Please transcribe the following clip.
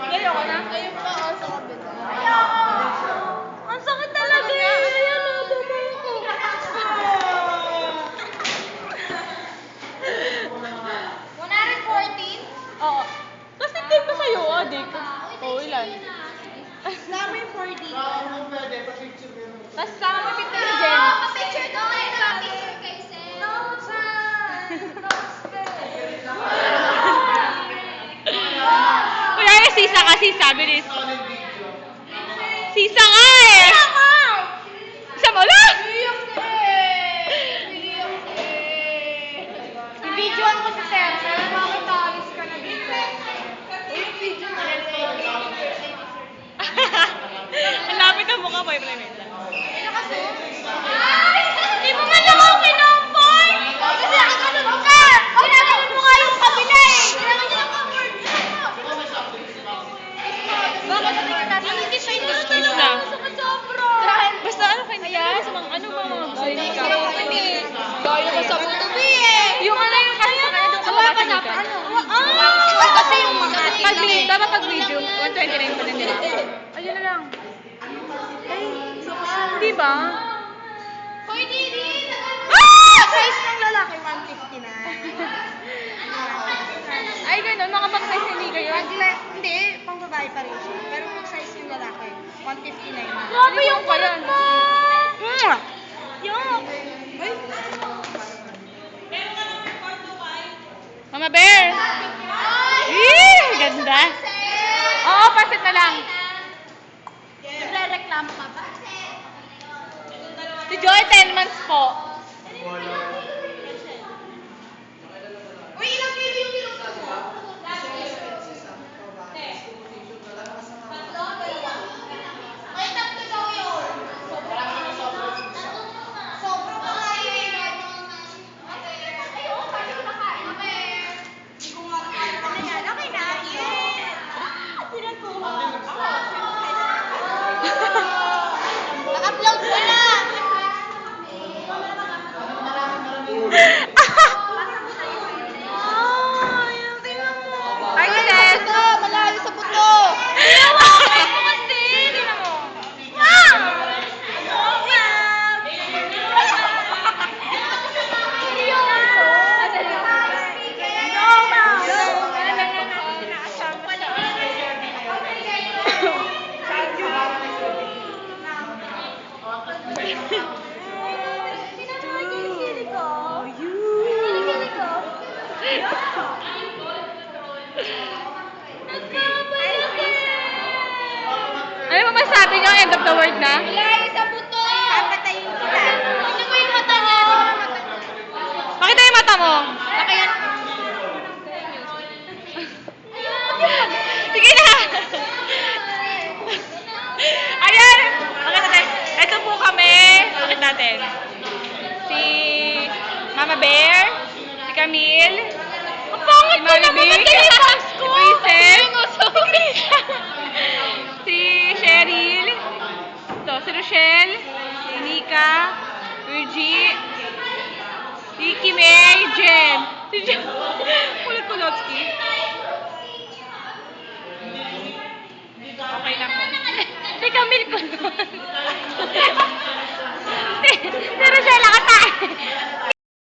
Ngayon ka na? Ayun pa ako sa kabila. Ang sakit talaga eh. Ayan o, tumay ko. 114? Oo. Tapos nag-take ko sa'yo, adik. Oo, ilan? Sama yung 4 dito. Tapos sama mo 50 si Jen. Pa-picture daw kayo. Pa-picture kay Sen. No, Kunyari, sisa kasi, sabi ni... Sisa nga eh! Isa mo lang! I-videoan ko si Sen. Bakit alis ka na dito? Yung video na Ang lapit ang mukha, boyfriend nila. nakazoom? Hindi mo man lang ako kinomboy! Kasi nakaganon mo ka! Ginaganon mo nga yung kabila eh! Kailangan nyo lang ma-word mo! Bakit naman kita? Hindi siya yung gusto nyo. Basta. Sobra! Basta ano kayo nila? Sa mga ano ba mga Gaya ka sa butubi eh! Yung ano yung kasi sa kanya doon ka Wala ka na, makakalikan. ano? Ah! Kasi yung mga Dapat pag video, 129 pa din nila. Ayun na lang. Di ba? Pwede din! Ah! Size ng lalaki, 159. Ay, ganun. Mga pang-size hindi kayo. Hindi, pang babae pa rin siya. Pero pag size yung lalaki, 159 na. Grabe yung kulat mo! Yuck! Ay! Mama Bear! Ganda! Oo, pasit na lang. Nagre-reklamo ka ba? Si Joy, 10 months po. Uy, ilang kilo yung pinusta mo? Ay, tatlo daw yun. Sobra pa nga yun. Ayun, parang nakain pa eh. Hindi ko nga nakain. Ano yan? Okay na. Naka-upload ko na. Ay, sis! Malayo sa buto. Hawakan mo kasi! Tingnan mo. Wow! Ano ba masabi niyo? End of the world na? Malayo sa buto. Papatayin kita. Tingnan mo yung mata niya. Pakita yung mata mo. Kaya Sige na! Ayan! Pakita natin. Ito po kami. Pakita natin. Si Mama Bear, si Camille, ang pangit si Mariby, si Princess, si Cheryl, si Rochelle, si Nika, Virgie, si Kimay, Jen. Si Jen. Kulit-kulotski. Okay lang po. Si Camille ko.